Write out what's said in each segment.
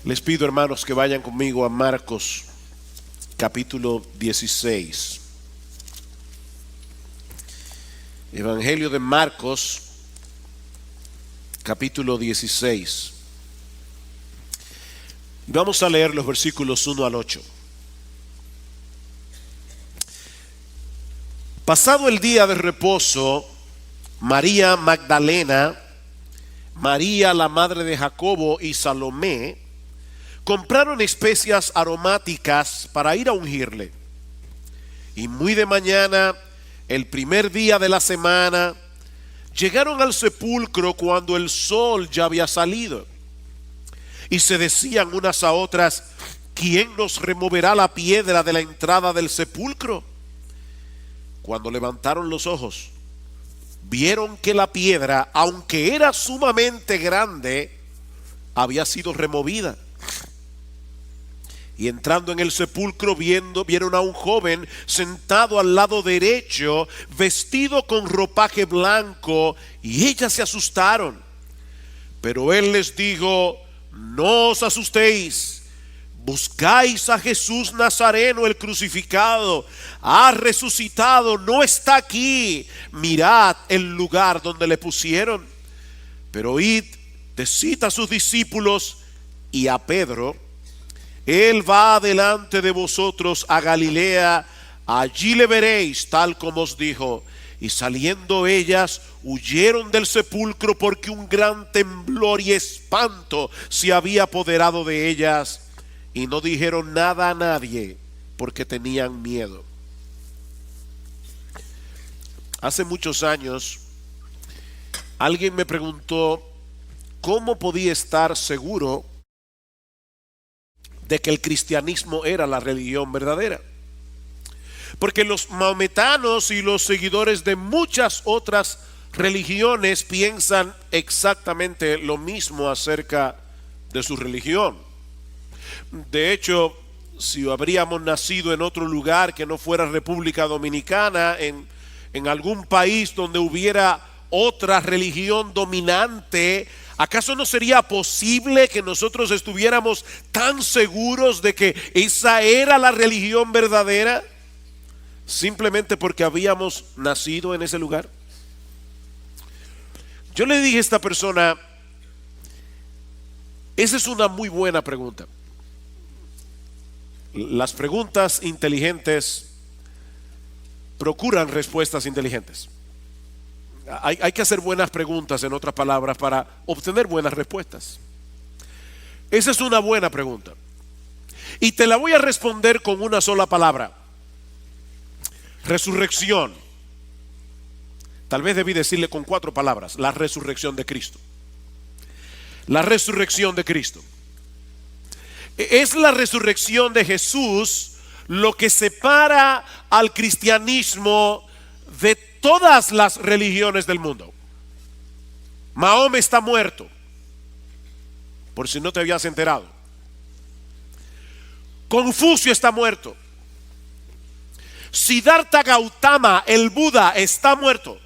Les pido, hermanos, que vayan conmigo a Marcos, capítulo 16. Evangelio de Marcos, capítulo 16. Vamos a leer los versículos 1 al 8. Pasado el día de reposo, María Magdalena, María la madre de Jacobo y Salomé compraron especias aromáticas para ir a ungirle. Y muy de mañana, el primer día de la semana, llegaron al sepulcro cuando el sol ya había salido. Y se decían unas a otras: ¿quién nos removerá la piedra de la entrada del sepulcro? Cuando levantaron los ojos, vieron que la piedra, aunque era sumamente grande, había sido removida. Y entrando en el sepulcro, vieron a un joven sentado al lado derecho, vestido con ropaje blanco, y ellas se asustaron. Pero él les dijo: no os asustéis, buscáis a Jesús Nazareno, el crucificado. Ha resucitado, no está aquí. Mirad el lugar donde le pusieron. Pero id, decid a sus discípulos y a Pedro: Él va delante de vosotros a Galilea, allí le veréis tal como os dijo. Y saliendo ellas, huyeron del sepulcro, porque un gran temblor y espanto se había apoderado de ellas, y no dijeron nada a nadie, porque tenían miedo. Hace muchos años, alguien me preguntó cómo podía estar seguro de que el cristianismo era la religión verdadera. Porque los maometanos y los seguidores de muchas otras religiones piensan exactamente lo mismo acerca de su religión. De hecho, si habríamos nacido en otro lugar que no fuera República Dominicana, en algún país donde hubiera otra religión dominante, ¿acaso no sería posible que nosotros estuviéramos tan seguros de que esa era la religión verdadera, simplemente porque habíamos nacido en ese lugar? Yo le dije a esta persona: esa es una muy buena pregunta. Las preguntas inteligentes procuran respuestas inteligentes. Hay que hacer buenas preguntas, en otras palabras, para obtener buenas respuestas. Esa es una buena pregunta. Y te la voy a responder con una sola palabra: resurrección. Tal vez debí decirle con 4 palabras: la resurrección de Cristo. La resurrección de Cristo. Es la resurrección de Jesús lo que separa al cristianismo de todas las religiones del mundo. Mahoma está muerto, por si no te habías enterado. Confucio está muerto. Siddhartha Gautama, el Buda, está muerto.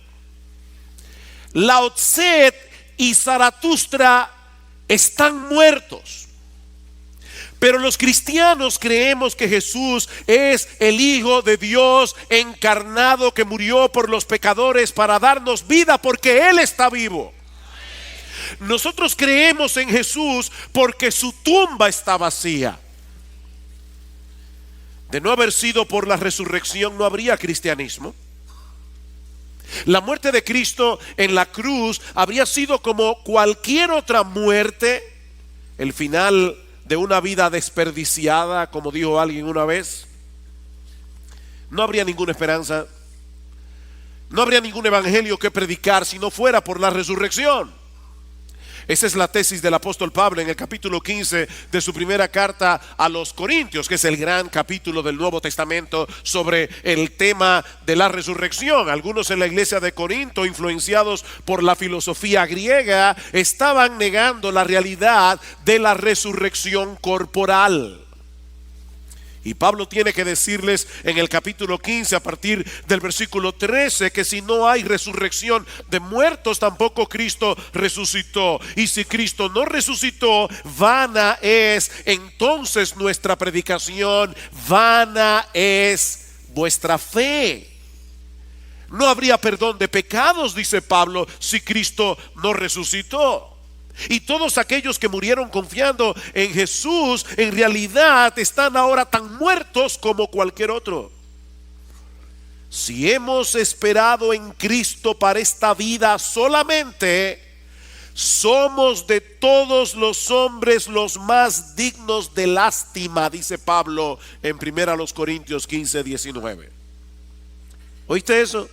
Lao Tse y Zaratustra están muertos. Pero los cristianos creemos que Jesús es el Hijo de Dios encarnado, que murió por los pecadores para darnos vida, porque Él está vivo. Nosotros creemos en Jesús porque su tumba está vacía. De no haber sido por la resurrección, no habría cristianismo. La muerte de Cristo en la cruz habría sido como cualquier otra muerte, el final de una vida desperdiciada, como dijo alguien una vez. No habría ninguna esperanza, no habría ningún evangelio que predicar si no fuera por la resurrección. Esa es la tesis del apóstol Pablo en el capítulo 15 de su primera carta a los Corintios, que es el gran capítulo del Nuevo Testamento sobre el tema de la resurrección. Algunos en la iglesia de Corinto, influenciados por la filosofía griega, estaban negando la realidad de la resurrección corporal. Y Pablo tiene que decirles en el capítulo 15, a partir del versículo 13, que si no hay resurrección de muertos, tampoco Cristo resucitó. Y si Cristo no resucitó, vana es entonces nuestra predicación, vana es vuestra fe. No habría perdón de pecados, dice Pablo, si Cristo no resucitó. Y todos aquellos que murieron confiando en Jesús, en realidad están ahora tan muertos como cualquier otro. Si hemos esperado en Cristo para esta vida solamente, somos de todos los hombres los más dignos de lástima, dice Pablo en 1 Corintios 15, 19. ¿Oíste eso?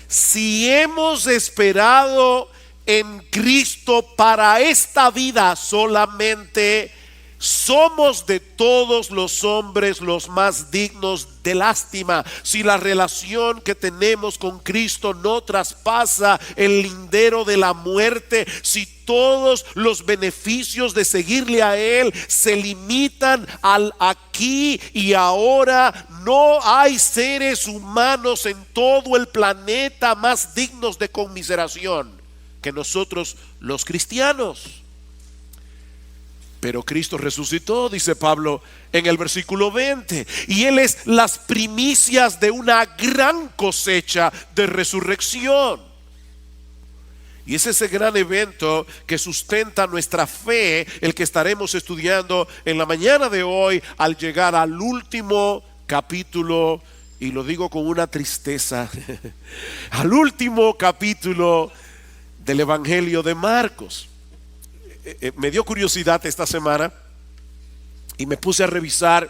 Si hemos esperado en Cristo para esta vida solamente, somos de todos los hombres los más dignos de lástima. Si la relación que tenemos con Cristo no traspasa el lindero de la muerte, si todos los beneficios de seguirle a Él se limitan al aquí y ahora, no hay seres humanos en todo el planeta más dignos de conmiseración que nosotros los cristianos. Pero Cristo resucitó, dice Pablo en el versículo 20, y Él es las primicias de una gran cosecha de resurrección. Y es ese gran evento que sustenta nuestra fe, el que estaremos estudiando en la mañana de hoy al llegar al último capítulo, y lo digo con una tristeza, al último capítulo del Evangelio de Marcos. Me dio curiosidad esta semana y me puse a revisar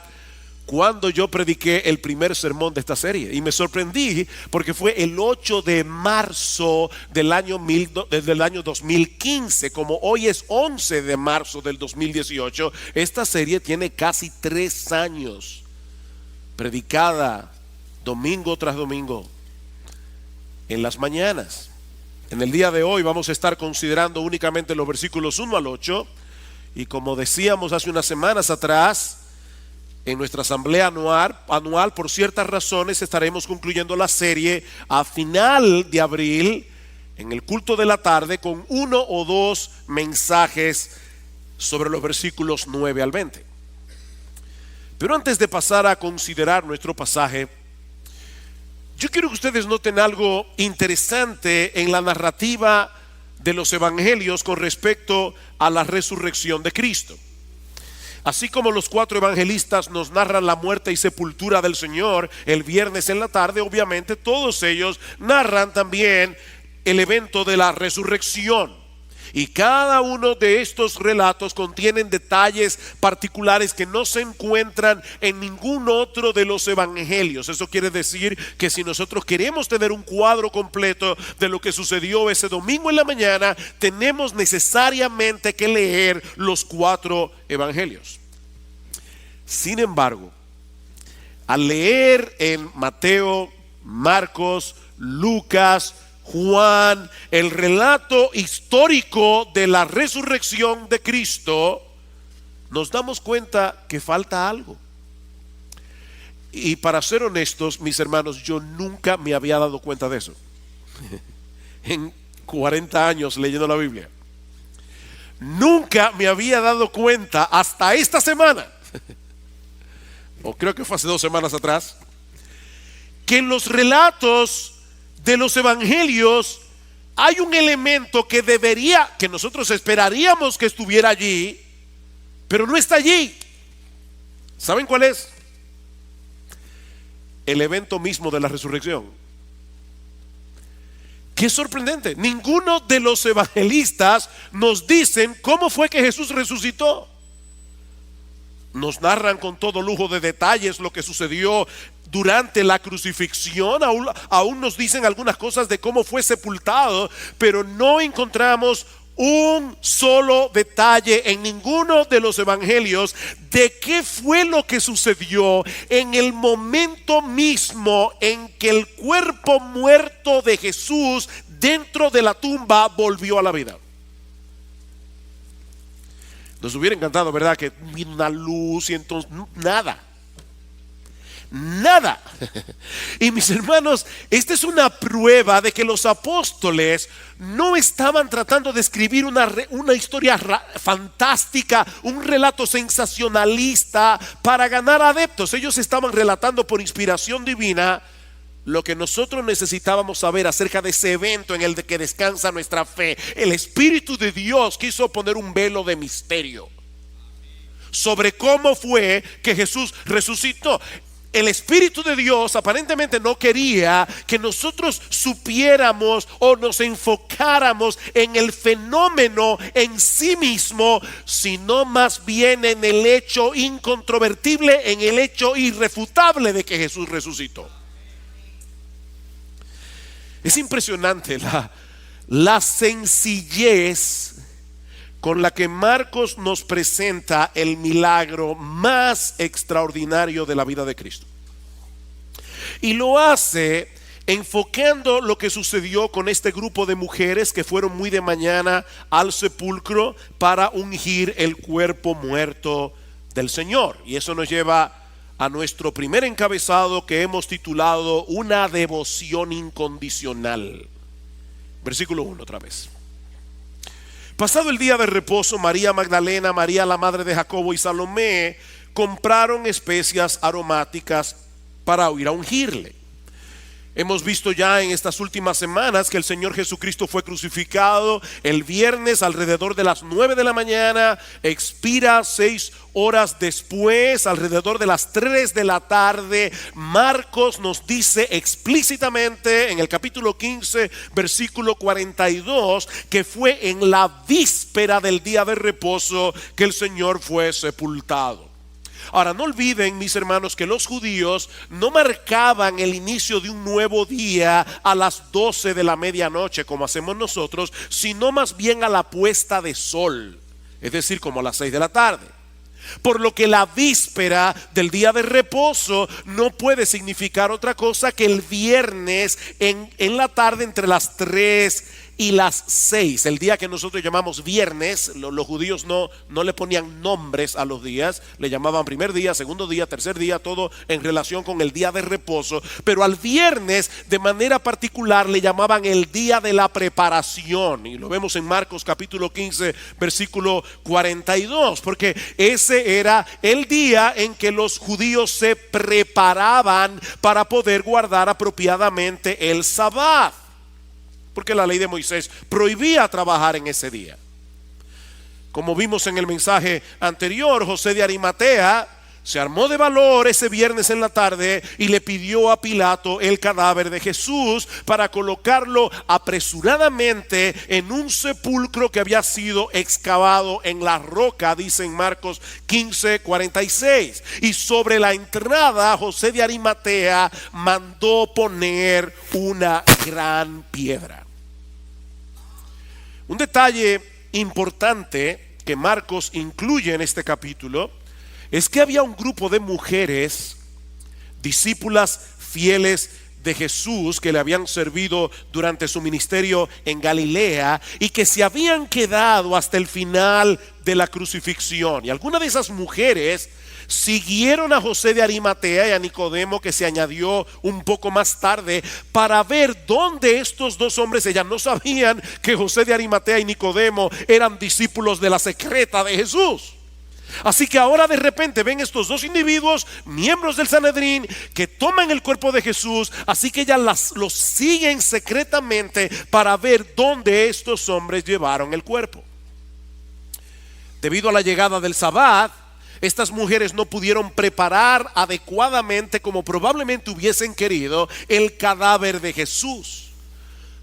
cuando yo prediqué el primer sermón de esta serie, y me sorprendí porque fue el 8 de marzo del año 2015. Como hoy es 11 de marzo del 2018, esta serie tiene casi 3 años predicada domingo tras domingo en las mañanas. En el día de hoy vamos a estar considerando únicamente los versículos 1 al 8, y como decíamos hace unas semanas atrás, en nuestra asamblea anual, por ciertas razones, estaremos concluyendo la serie a final de abril, en el culto de la tarde, con 1 o 2 mensajes sobre los versículos 9 al 20. Pero antes de pasar a considerar nuestro pasaje, yo quiero que ustedes noten algo interesante en la narrativa de los evangelios con respecto a la resurrección de Cristo. Así como los 4 evangelistas nos narran la muerte y sepultura del Señor el viernes en la tarde, obviamente todos ellos narran también el evento de la resurrección. Y cada uno de estos relatos contienen detalles particulares que no se encuentran en ningún otro de los evangelios. Eso quiere decir que si nosotros queremos tener un cuadro completo de lo que sucedió ese domingo en la mañana, tenemos necesariamente que leer los 4 evangelios. Sin embargo, al leer en Mateo, Marcos, Lucas, Juan, el relato histórico de la resurrección de Cristo, nos damos cuenta que falta algo. Y para ser honestos, mis hermanos, yo nunca me había dado cuenta de eso. En 40 años leyendo la Biblia, nunca me había dado cuenta hasta esta semana, o creo que fue hace 2 semanas atrás, que en los relatos de los evangelios hay un elemento que nosotros esperaríamos que estuviera allí, pero no está allí. ¿Saben cuál es? El evento mismo de la resurrección. Qué sorprendente. Ninguno de los evangelistas nos dicen cómo fue que Jesús resucitó. Nos narran con todo lujo de detalles lo que sucedió durante la crucifixión, aún nos dicen algunas cosas de cómo fue sepultado, pero no encontramos un solo detalle en ninguno de los evangelios de qué fue lo que sucedió en el momento mismo en que el cuerpo muerto de Jesús dentro de la tumba volvió a la vida. Nos hubiera encantado, ¿verdad?, que vino una luz y entonces nada. nada. Y mis hermanos, esta es una prueba de que los apóstoles no estaban tratando de escribir una historia fantástica, un relato sensacionalista para ganar adeptos. Ellos estaban relatando por inspiración divina lo que nosotros necesitábamos saber acerca de ese evento en el que descansa nuestra fe. El Espíritu de Dios quiso poner un velo de misterio sobre cómo fue que Jesús resucitó. El Espíritu de Dios aparentemente no quería que nosotros supiéramos o nos enfocáramos en el fenómeno en sí mismo, sino más bien en el hecho incontrovertible, en el hecho irrefutable de que Jesús resucitó. Es impresionante la sencillez con la que Marcos nos presenta el milagro más extraordinario de la vida de Cristo. Y lo hace enfocando lo que sucedió con este grupo de mujeres que fueron muy de mañana al sepulcro para ungir el cuerpo muerto del Señor. Y eso nos lleva a nuestro primer encabezado, que hemos titulado Una devoción incondicional. Versículo 1 otra vez. Pasado el día de reposo, María Magdalena, María la madre de Jacobo y Salomé compraron especias aromáticas para ir a ungirle. Hemos visto ya en estas últimas semanas que el Señor Jesucristo fue crucificado el viernes alrededor de las 9 de la mañana, expira 6 horas después, alrededor de las 3 de la tarde. Marcos nos dice explícitamente en el capítulo 15, versículo 42, que fue en la víspera del día de reposo que el Señor fue sepultado. Ahora, no olviden, mis hermanos, que los judíos no marcaban el inicio de un nuevo día a las 12 de la medianoche como hacemos nosotros, sino más bien a la puesta de sol, es decir, como a las 6 de la tarde. Por lo que la víspera del día de reposo no puede significar otra cosa que el viernes en la tarde entre las 3 y las 6, el día que nosotros llamamos viernes. Los judíos no le ponían nombres a los días, le llamaban primer día, segundo día, tercer día, todo en relación con el día de reposo. Pero al viernes de manera particular le llamaban el día de la preparación, y lo vemos en Marcos capítulo 15 versículo 42, porque ese era el día en que los judíos se preparaban para poder guardar apropiadamente el sabbat, porque la ley de Moisés prohibía trabajar en ese día. Como vimos en el mensaje anterior, José de Arimatea se armó de valor ese viernes en la tarde y le pidió a Pilato el cadáver de Jesús para colocarlo apresuradamente en un sepulcro que había sido excavado en la roca, dice en Marcos 15:46. Y sobre la entrada José de Arimatea mandó poner una gran piedra. Un detalle importante que Marcos incluye en este capítulo es que había un grupo de mujeres, discípulas fieles de Jesús, que le habían servido durante su ministerio en Galilea y que se habían quedado hasta el final de la crucifixión. Y algunas de esas mujeres siguieron a José de Arimatea y a Nicodemo, que se añadió un poco más tarde, para ver dónde estos dos hombres, ellas no sabían que José de Arimatea y Nicodemo eran discípulos de la secreta de Jesús. Así que ahora de repente ven estos dos individuos, miembros del Sanedrín, que toman el cuerpo de Jesús. Así que ellas los siguen secretamente para ver dónde estos hombres llevaron el cuerpo. Debido a la llegada del sabbat, estas mujeres no pudieron preparar adecuadamente, como probablemente hubiesen querido, el cadáver de Jesús.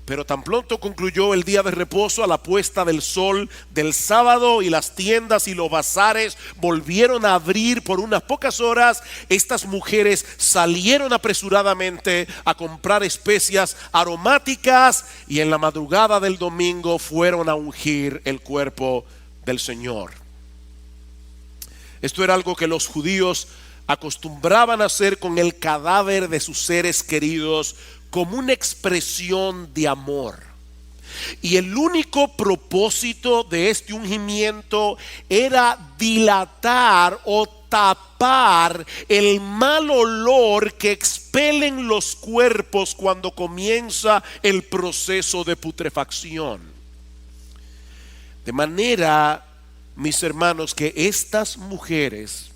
Pero tan pronto concluyó el día de reposo, a la puesta del sol del sábado, y las tiendas y los bazares volvieron a abrir por unas pocas horas, estas mujeres salieron apresuradamente a comprar especias aromáticas y en la madrugada del domingo fueron a ungir el cuerpo del Señor. Esto era algo que los judíos acostumbraban a hacer con el cadáver de sus seres queridos, como una expresión de amor. Y el único propósito de este ungimiento era dilatar o tapar el mal olor que expelen los cuerpos cuando comienza el proceso de putrefacción. De manera, mis hermanos, que estas mujeres,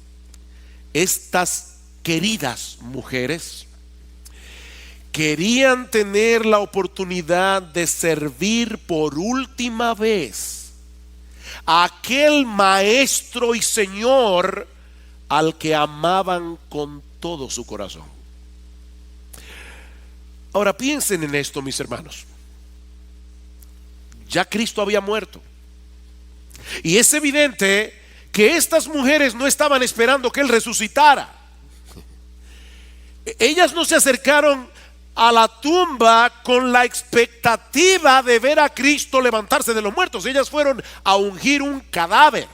estas queridas mujeres, querían tener la oportunidad de servir por última vez a aquel maestro y señor al que amaban con todo su corazón. Ahora piensen en esto, mis hermanos. Ya Cristo había muerto. Y es evidente que estas mujeres no estaban esperando que Él resucitara. Ellas no se acercaron a la tumba con la expectativa de ver a Cristo levantarse de los muertos. Ellas fueron a ungir un cadáver.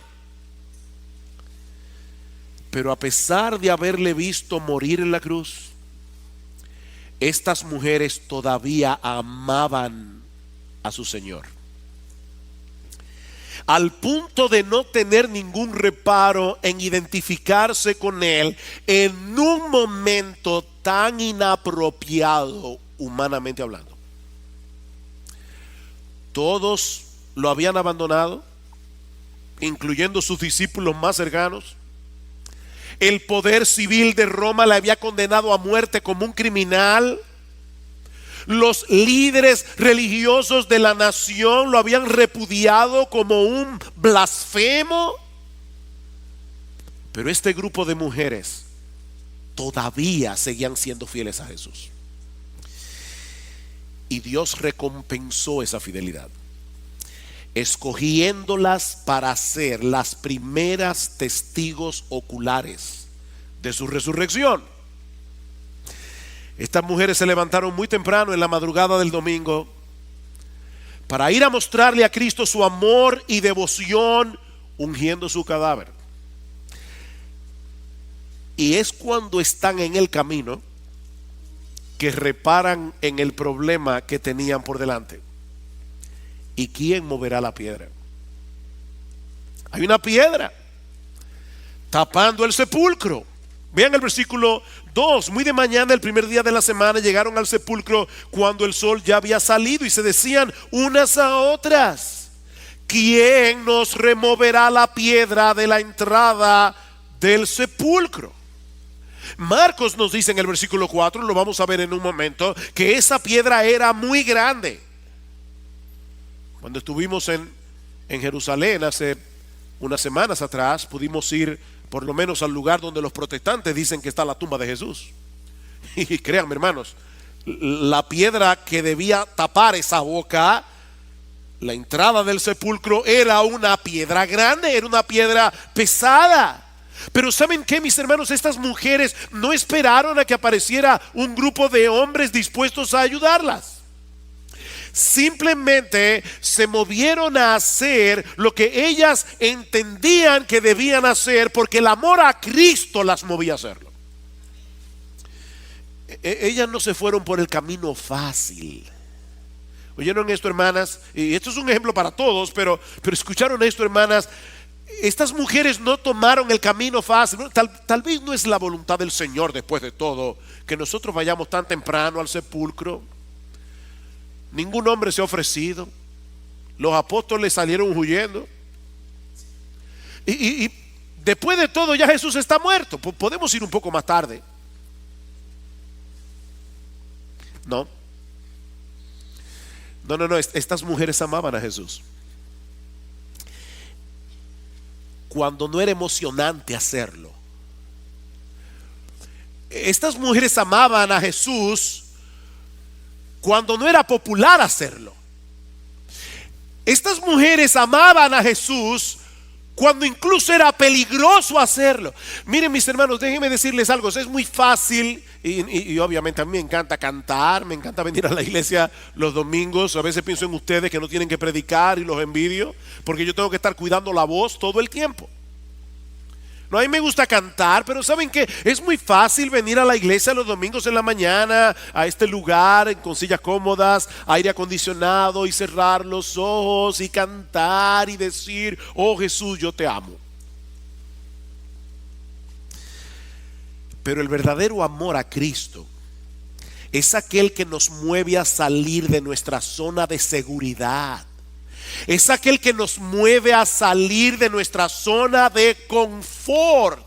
Pero a pesar de haberle visto morir en la cruz, estas mujeres todavía amaban a su Señor, al punto de no tener ningún reparo en identificarse con Él en un momento tan inapropiado, humanamente hablando. Todos lo habían abandonado, incluyendo sus discípulos más cercanos. El poder civil de Roma le había condenado a muerte como un criminal. Los líderes religiosos de la nación lo habían repudiado como un blasfemo. Pero este grupo de mujeres todavía seguían siendo fieles a Jesús. Y Dios recompensó esa fidelidad, escogiéndolas para ser las primeras testigos oculares de su resurrección. Estas mujeres se levantaron muy temprano en la madrugada del domingo para ir a mostrarle a Cristo su amor y devoción, ungiendo su cadáver. Y es cuando están en el camino que reparan en el problema que tenían por delante. ¿Y quién moverá la piedra? Hay una piedra tapando el sepulcro. Vean el versículo 2. Muy de mañana, el primer día de la semana, llegaron al sepulcro cuando el sol ya había salido, y se decían unas a otras: ¿quién nos removerá la piedra de la entrada del sepulcro? Marcos nos dice en el versículo 4, lo vamos a ver en un momento, que esa piedra era muy grande. Cuando estuvimos en Jerusalén hace unas semanas atrás, pudimos ir por lo menos al lugar donde los protestantes dicen que está la tumba de Jesús. Y créanme, hermanos, la piedra que debía tapar esa boca, la entrada del sepulcro, era una piedra grande, era una piedra pesada. Pero ¿saben qué, mis hermanos? Estas mujeres no esperaron a que apareciera un grupo de hombres dispuestos a ayudarlas. Simplemente se movieron a hacer lo que ellas entendían que debían hacer, porque el amor a Cristo las movía a hacerlo. Ellas no se fueron por el camino fácil. ¿Oyeron esto, hermanas? Y esto es un ejemplo para todos, pero escucharon esto, hermanas. Estas mujeres no tomaron el camino fácil. Tal vez no es la voluntad del Señor, después de todo, que nosotros vayamos tan temprano al sepulcro. Ningún hombre se ha ofrecido. Los apóstoles salieron huyendo. Y después de todo ya Jesús está muerto. Podemos ir un poco más tarde. No. Estas mujeres amaban a Jesús. Cuando no era emocionante hacerlo. Estas mujeres amaban a Jesús cuando no era popular hacerlo. Estas mujeres amaban a Jesús cuando incluso era peligroso hacerlo. Miren, mis hermanos, déjenme decirles algo. Es muy fácil y obviamente a mí me encanta cantar, me encanta venir a la iglesia los domingos. A veces pienso en ustedes que no tienen que predicar y los envidio, porque yo tengo que estar cuidando la voz todo el tiempo. No, a mí me gusta cantar, pero ¿saben qué? Es muy fácil venir a la iglesia los domingos en la mañana, a este lugar con sillas cómodas, aire acondicionado, y cerrar los ojos y cantar y decir: oh Jesús, yo te amo. Pero el verdadero amor a Cristo es aquel que nos mueve a salir de nuestra zona de seguridad. Es aquel que nos mueve a salir de nuestra zona de confort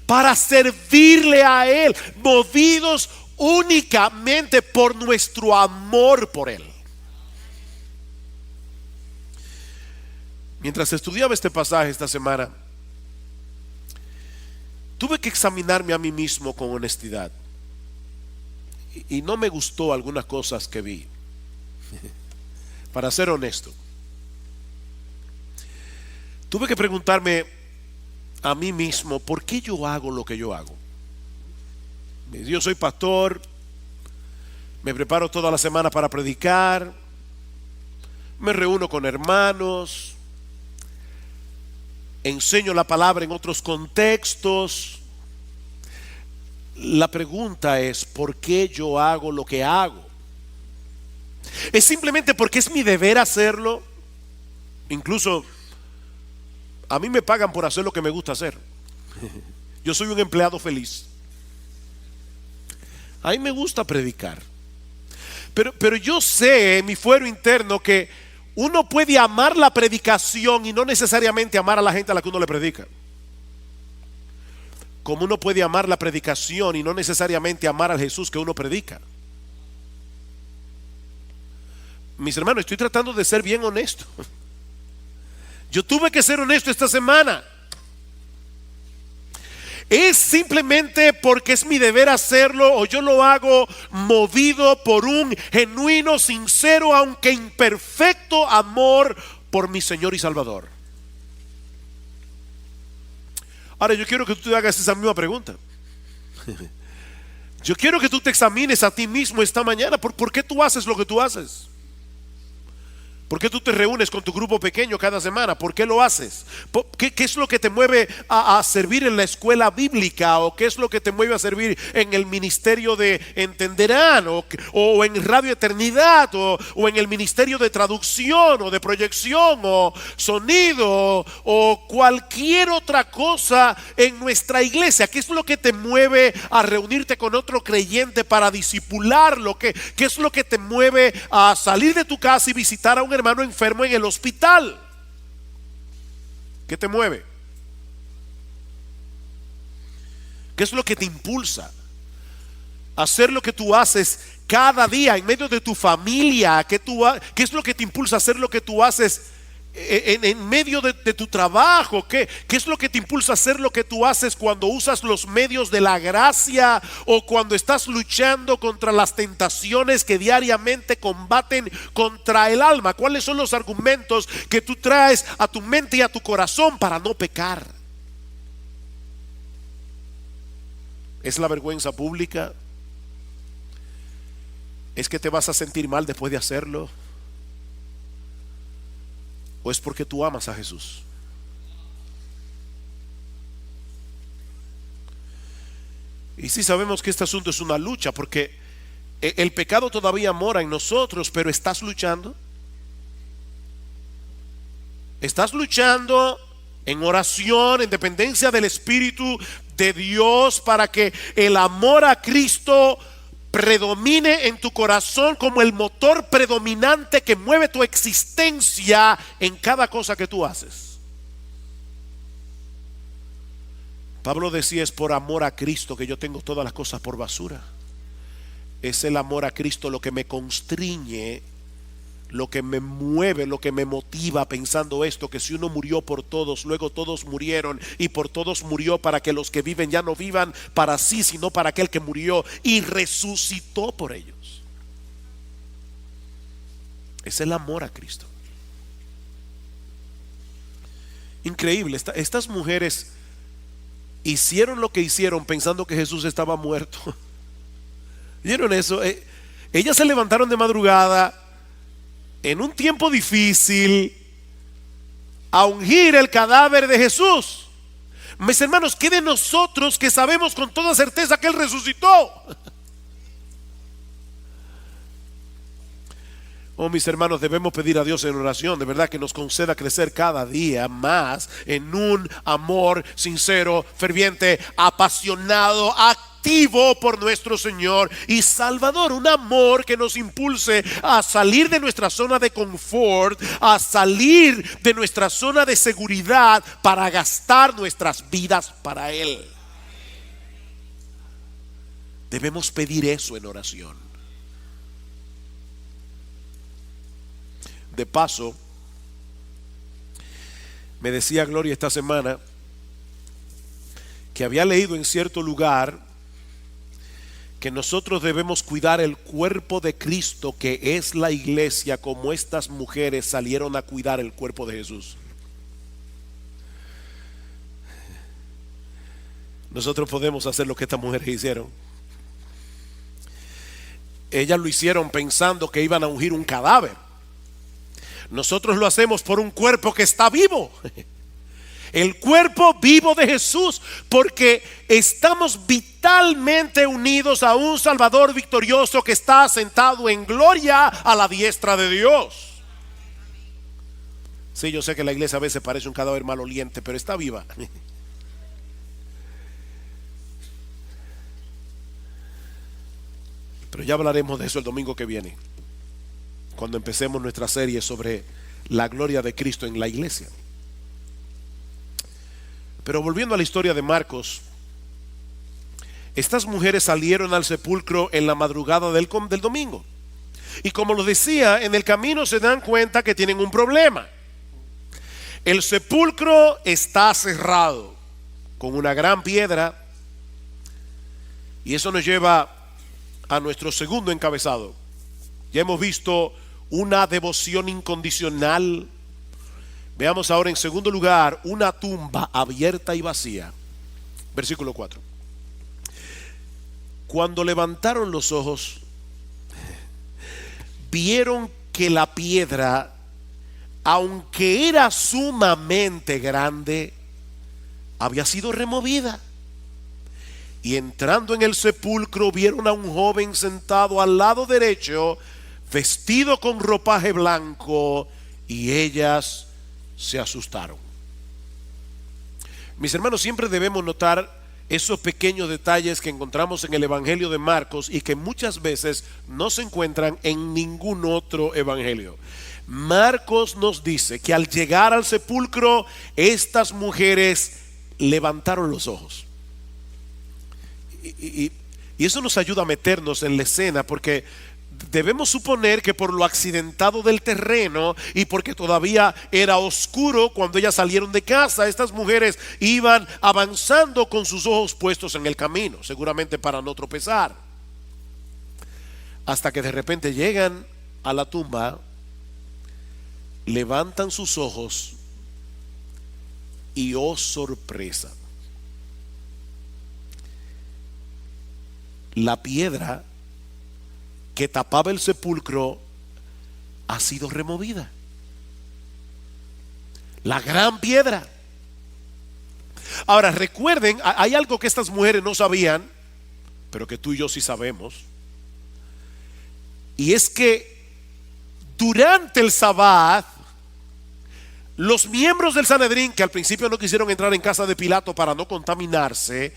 para servirle a Él, movidos únicamente por nuestro amor por Él. Mientras estudiaba este pasaje esta semana, tuve que examinarme a mí mismo con honestidad. Y no me gustó algunas cosas que vi. Para ser honesto, tuve que preguntarme a mí mismo, ¿por qué yo hago lo que yo hago? Yo soy pastor, me preparo toda la semana para predicar, me reúno con hermanos, enseño la palabra en otros contextos. La pregunta es, ¿por qué yo hago lo que hago? ¿Es simplemente porque es mi deber hacerlo? Incluso a mí me pagan por hacer lo que me gusta hacer. Yo soy un empleado feliz. A mí me gusta predicar. Pero yo sé en mi fuero interno que uno puede amar la predicación y no necesariamente amar a la gente a la que uno le predica. Como uno puede amar la predicación y no necesariamente amar al Jesús que uno predica. Mis hermanos, estoy tratando de ser bien honesto. Yo tuve que ser honesto esta semana. ¿Es simplemente porque es mi deber hacerlo o yo lo hago movido por un genuino, sincero, aunque imperfecto amor por mi Señor y Salvador? Ahora yo quiero que tú te hagas esa misma pregunta. Yo quiero que tú te examines a ti mismo esta mañana. ¿Por qué tú haces lo que tú haces? ¿Por qué tú te reúnes con tu grupo pequeño cada semana? ¿Por qué lo haces? ¿Qué es lo que te mueve a servir en la escuela bíblica? ¿O qué es lo que te mueve a servir en el ministerio de Entenderán? ¿O en Radio Eternidad? ¿O en el ministerio de traducción? ¿O de proyección? ¿O sonido? ¿O cualquier otra cosa en nuestra iglesia? ¿Qué es lo que te mueve a reunirte con otro creyente para discipularlo? ¿Qué es lo que te mueve a salir de tu casa y visitar a un hermano enfermo en el hospital? ¿Qué te mueve? ¿Qué es lo que te impulsa a hacer lo que tú haces cada día en medio de tu familia? ¿Qué es lo que te impulsa a hacer lo que tú haces en medio de tu trabajo? ¿Qué es lo que te impulsa a hacer lo que tú haces cuando usas los medios de la gracia o cuando estás luchando contra las tentaciones que diariamente combaten contra el alma? ¿Cuáles son los argumentos que tú traes a tu mente y a tu corazón para no pecar? ¿Es la vergüenza pública? ¿Es que te vas a sentir mal después de hacerlo? ¿O es porque tú amas a Jesús? Y sí sabemos que este asunto es una lucha, porque el pecado todavía mora en nosotros, pero ¿estás luchando? ¿Estás luchando en oración, en dependencia del Espíritu de Dios para que el amor a Cristo predomine en tu corazón como el motor predominante que mueve tu existencia en cada cosa que tú haces? Pablo decía, es por amor a Cristo que yo tengo todas las cosas por basura. Es el amor a Cristo lo que me constriñe, lo que me mueve, lo que me motiva pensando esto, que si uno murió por todos, luego todos murieron y por todos murió para que los que viven ya no vivan para sí, sino para aquel que murió y resucitó por ellos. Es el amor a Cristo. Increíble, estas mujeres hicieron lo que hicieron pensando que Jesús estaba muerto. ¿Vieron eso? Ellas se levantaron de madrugada en un tiempo difícil a ungir el cadáver de Jesús. Mis hermanos, ¿qué de nosotros que sabemos con toda certeza que Él resucitó? Oh, mis hermanos, debemos pedir a Dios en oración, de verdad, que nos conceda crecer cada día más en un amor sincero, ferviente, apasionado a activo por nuestro Señor y Salvador. Un amor que nos impulse a salir de nuestra zona de confort, a salir de nuestra zona de seguridad para gastar nuestras vidas para Él. Debemos pedir eso en oración. De paso, me decía Gloria esta semana que había leído en cierto lugar que nosotros debemos cuidar el cuerpo de Cristo, que es la iglesia, como estas mujeres salieron a cuidar el cuerpo de Jesús. Nosotros podemos hacer lo que estas mujeres hicieron. Ellas lo hicieron pensando que iban a ungir un cadáver. Nosotros lo hacemos por un cuerpo que está vivo. El cuerpo vivo de Jesús, porque estamos vitalmente unidos a un Salvador victorioso que está sentado en gloria a la diestra de Dios. Sí, yo sé que la iglesia a veces parece un cadáver maloliente, pero está viva. Pero ya hablaremos de eso el domingo que viene, cuando empecemos nuestra serie sobre la gloria de Cristo en la iglesia. Pero volviendo a la historia de Marcos, estas mujeres salieron al sepulcro en la madrugada del domingo. Y como lo decía, en el camino se dan cuenta que tienen un problema. El sepulcro está cerrado con una gran piedra. Y eso nos lleva a nuestro segundo encabezado. Ya hemos visto una devoción incondicional. Veamos ahora en segundo lugar una tumba abierta y vacía. Versículo 4. Cuando levantaron los ojos, vieron que la piedra, aunque era sumamente grande, había sido removida. Y entrando en el sepulcro, vieron a un joven sentado al lado derecho, vestido con ropaje blanco, y ellas se asustaron. Mis hermanos, siempre debemos notar esos pequeños detalles que encontramos en el Evangelio de Marcos y que muchas veces no se encuentran en ningún otro evangelio. Marcos nos dice que al llegar al sepulcro, estas mujeres levantaron los ojos. Y eso nos ayuda a meternos en la escena, porque debemos suponer que por lo accidentado del terreno y porque todavía era oscuro cuando ellas salieron de casa, estas mujeres iban avanzando con sus ojos puestos en el camino, seguramente para no tropezar, hasta que de repente llegan a la tumba, levantan sus ojos y oh sorpresa, la piedra que tapaba el sepulcro ha sido removida. La gran piedra. Ahora recuerden, hay algo que estas mujeres no sabían, pero que tú y yo sí sabemos. Y es que durante el Sabbat, los miembros del Sanedrín, que al principio no quisieron entrar en casa de Pilato para no contaminarse,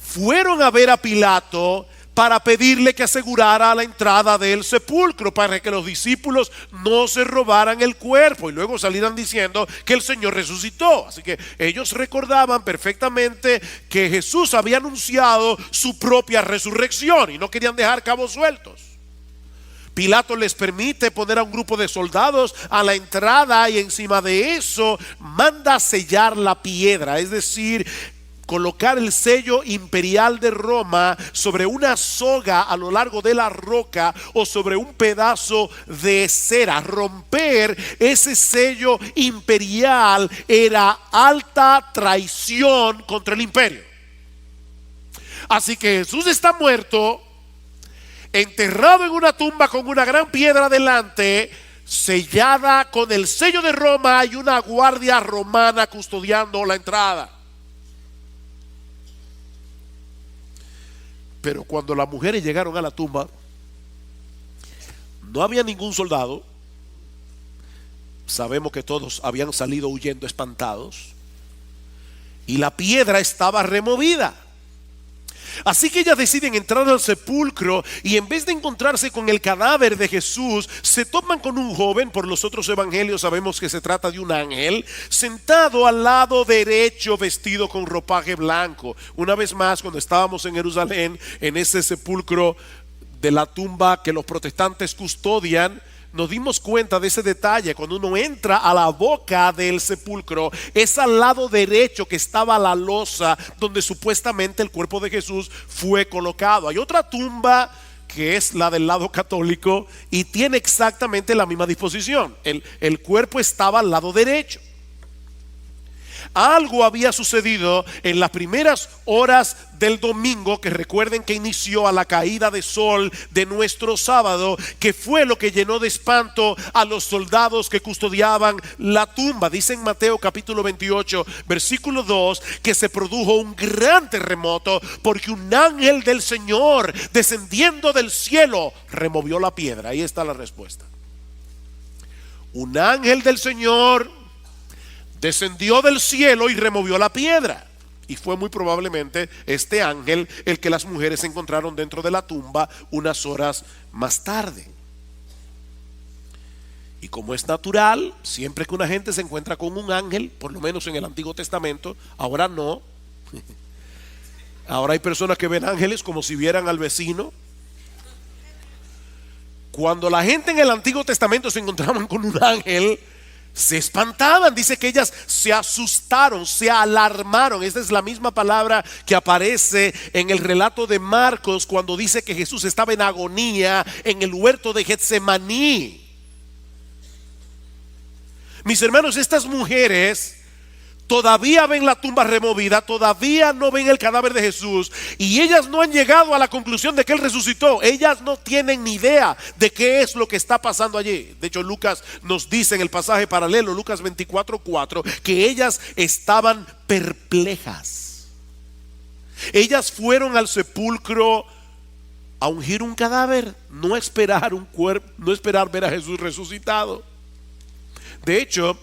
fueron a ver a Pilato para pedirle que asegurara la entrada del sepulcro, para que los discípulos no se robaran el cuerpo y luego salieran diciendo que el Señor resucitó. Así que ellos recordaban perfectamente que Jesús había anunciado su propia resurrección y no querían dejar cabos sueltos. Pilato les permite poner a un grupo de soldados a la entrada y encima de eso manda sellar la piedra, es decir, colocar el sello imperial de Roma sobre una soga a lo largo de la roca o sobre un pedazo de cera. Romper ese sello imperial era alta traición contra el imperio. Así que Jesús está muerto, enterrado en una tumba con una gran piedra delante, sellada con el sello de Roma, y una guardia romana custodiando la entrada. Pero cuando las mujeres llegaron a la tumba, no había ningún soldado. Sabemos que todos habían salido huyendo espantados. Y la piedra estaba removida. Así que ellas deciden entrar al sepulcro y en vez de encontrarse con el cadáver de Jesús, se topan con un joven. Por los otros evangelios sabemos que se trata de un ángel, sentado al lado derecho, vestido con ropaje blanco. Una vez más, cuando estábamos en Jerusalén, en ese sepulcro de la tumba que los protestantes custodian, nos dimos cuenta de ese detalle. Cuando uno entra a la boca del sepulcro, es al lado derecho que estaba la losa donde supuestamente el cuerpo de Jesús fue colocado. Hay otra tumba que es la del lado católico y tiene exactamente la misma disposición. El cuerpo estaba al lado derecho. Algo había sucedido en las primeras horas del domingo, que recuerden que inició a la caída de sol de nuestro sábado, que fue lo que llenó de espanto a los soldados que custodiaban la tumba. Dice en Mateo capítulo 28 versículo 2 que se produjo un gran terremoto porque un ángel del Señor, descendiendo del cielo, removió la piedra. Ahí está la respuesta. Un ángel del Señor descendió del cielo y removió la piedra. Y fue muy probablemente este ángel el que las mujeres encontraron dentro de la tumba unas horas más tarde. Y como es natural, siempre que una gente se encuentra con un ángel, por lo menos en el Antiguo Testamento, ahora no. Ahora hay personas que ven ángeles como si vieran al vecino. Cuando la gente en el Antiguo Testamento se encontraban con un ángel, se espantaban. Dice que ellas se asustaron, se alarmaron. Esta es la misma palabra que aparece en el relato de Marcos cuando dice que Jesús estaba en agonía en el huerto de Getsemaní. Mis hermanos, estas mujeres todavía ven la tumba removida, todavía no ven el cadáver de Jesús, y ellas no han llegado a la conclusión de que Él resucitó. Ellas no tienen ni idea de qué es lo que está pasando allí. De hecho, Lucas nos dice en el pasaje paralelo, Lucas 24:4, que ellas estaban perplejas. Ellas fueron al sepulcro a ungir un cadáver, no esperar un cuerpo, no esperar ver a Jesús resucitado. De hecho,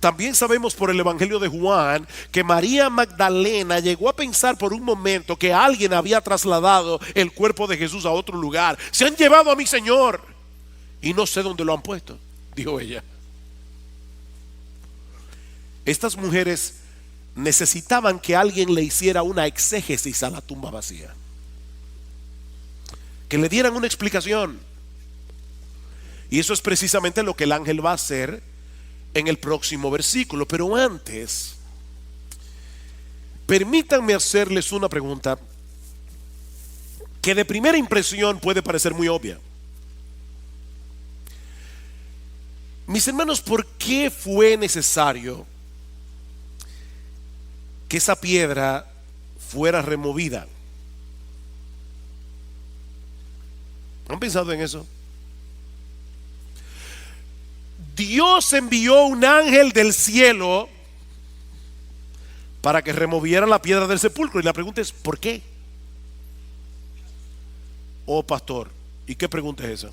también sabemos por el Evangelio de Juan que María Magdalena llegó a pensar por un momento que alguien había trasladado el cuerpo de Jesús a otro lugar. Se han llevado a mi Señor y no sé dónde lo han puesto, dijo ella. Estas mujeres necesitaban que alguien le hiciera una exégesis a la tumba vacía, que le dieran una explicación. Y eso es precisamente lo que el ángel va a hacer en el próximo versículo. Pero antes, permítanme hacerles una pregunta que de primera impresión puede parecer muy obvia. Mis hermanos, ¿por qué fue necesario que esa piedra fuera removida? ¿Han pensado en eso? Dios envió un ángel del cielo para que removiera la piedra del sepulcro. Y la pregunta es, ¿por qué? Oh, pastor, ¿y qué pregunta es esa?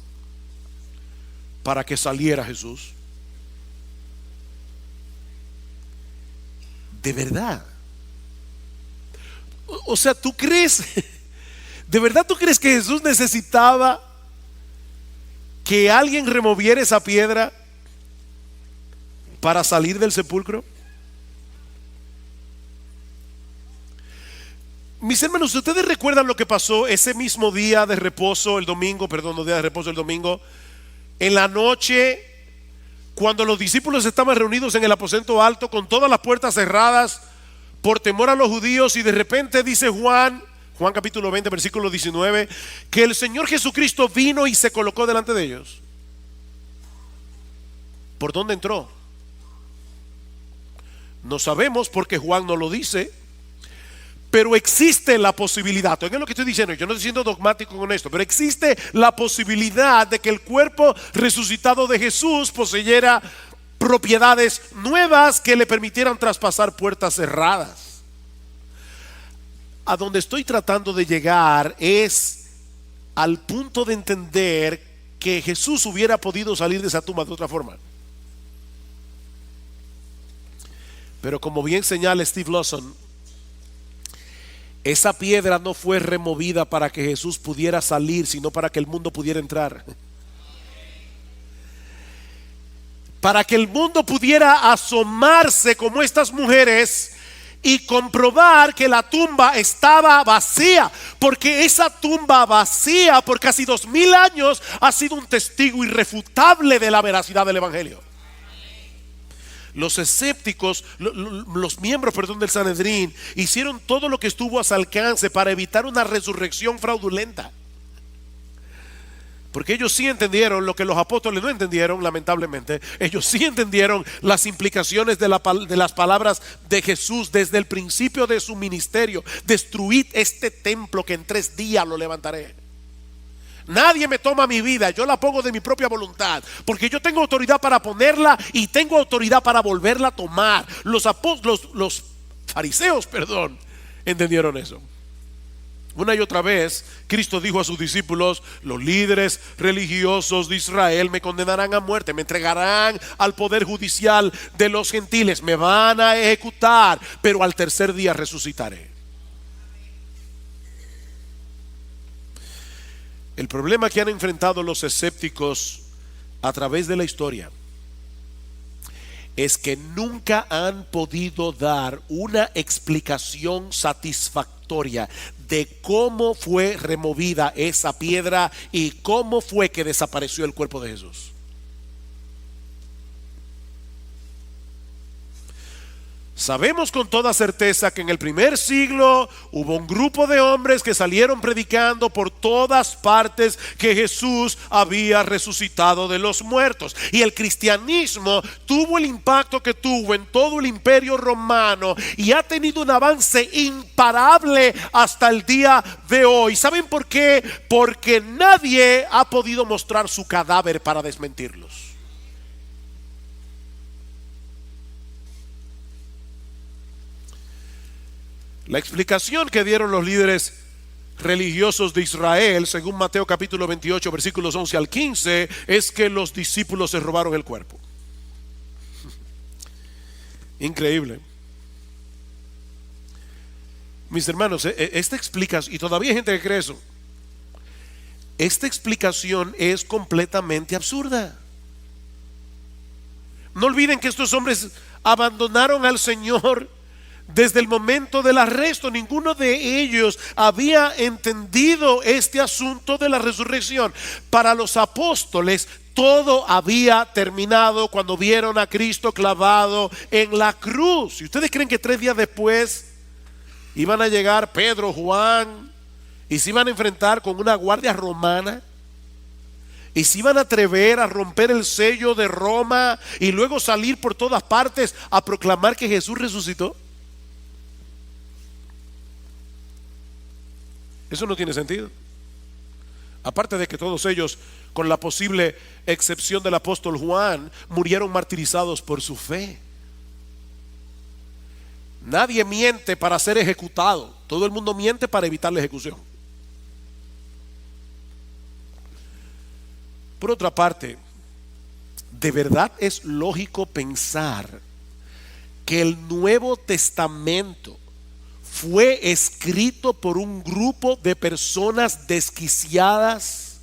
Para que saliera Jesús. ¿De verdad? O sea, ¿tú crees? ¿De verdad tú crees que Jesús necesitaba que alguien removiera esa piedra para salir del sepulcro? Mis hermanos, ¿ustedes recuerdan lo que pasó ese mismo día de reposo, el domingo, perdón, no día de reposo, el domingo, en la noche, cuando los discípulos estaban reunidos en el aposento alto con todas las puertas cerradas por temor a los judíos, y de repente dice Juan capítulo 20 versículo 19, que el Señor Jesucristo vino y se colocó delante de ellos? ¿Por dónde entró? No sabemos porque Juan no lo dice, pero existe la posibilidad. Oigan lo que estoy diciendo, yo no estoy siendo dogmático con esto, pero existe la posibilidad de que el cuerpo resucitado de Jesús poseyera propiedades nuevas que le permitieran traspasar puertas cerradas. A donde estoy tratando de llegar es al punto de entender que Jesús hubiera podido salir de esa tumba de otra forma. Pero como bien señala Steve Lawson, Esa piedra no fue removida para que Jesús pudiera salir, sino para que el mundo pudiera entrar. Para que el mundo pudiera asomarse como estas mujeres y comprobar que la tumba estaba vacía, porque esa tumba vacía por casi 2000 años ha sido un testigo irrefutable de la veracidad del evangelio. Los escépticos, los miembros, del Sanedrín, hicieron todo lo que estuvo a su alcance para evitar una resurrección fraudulenta. Porque ellos sí entendieron lo que los apóstoles no entendieron, lamentablemente. Ellos sí entendieron las implicaciones de las palabras de Jesús desde el principio de su ministerio. Destruid este templo que en 3 días lo levantaré. Nadie me toma mi vida, yo la pongo de mi propia voluntad, porque yo tengo autoridad para ponerla y tengo autoridad para volverla a tomar. Los fariseos, entendieron eso. Una y otra vez Cristo dijo a sus discípulos: los líderes religiosos de Israel me condenarán a muerte, me entregarán al poder judicial de los gentiles, me van a ejecutar, pero al 3er día resucitaré. El problema que han enfrentado los escépticos a través de la historia es que nunca han podido dar una explicación satisfactoria de cómo fue removida esa piedra y cómo fue que desapareció el cuerpo de Jesús. Sabemos con toda certeza que en el primer siglo hubo un grupo de hombres que salieron predicando por todas partes que Jesús había resucitado de los muertos. Y el cristianismo tuvo el impacto que tuvo en todo el imperio romano y ha tenido un avance imparable hasta el día de hoy. ¿Saben por qué? Porque nadie ha podido mostrar su cadáver para desmentirlos. La explicación que dieron los líderes religiosos de Israel, según Mateo capítulo 28, versículos 11 al 15, es que los discípulos se robaron el cuerpo. Increíble. Mis hermanos, esta explicación, y todavía hay gente que cree eso, esta explicación es completamente absurda. No olviden que estos hombres abandonaron al Señor desde el momento del arresto. Ninguno de ellos había entendido este asunto de la resurrección. Para los apóstoles todo había terminado cuando vieron a Cristo clavado en la cruz. ¿Y ustedes creen que 3 días después iban a llegar Pedro, Juan, y se iban a enfrentar con una guardia romana? Y se iban a atrever a romper el sello de Roma y luego salir por todas partes a proclamar que Jesús resucitó? Eso no tiene sentido. Aparte de que todos ellos, con la posible excepción del apóstol Juan, murieron martirizados por su fe. Nadie miente para ser ejecutado. Todo el mundo miente para evitar la ejecución. Por otra parte, ¿de verdad es lógico pensar que el Nuevo Testamento fue escrito por un grupo de personas desquiciadas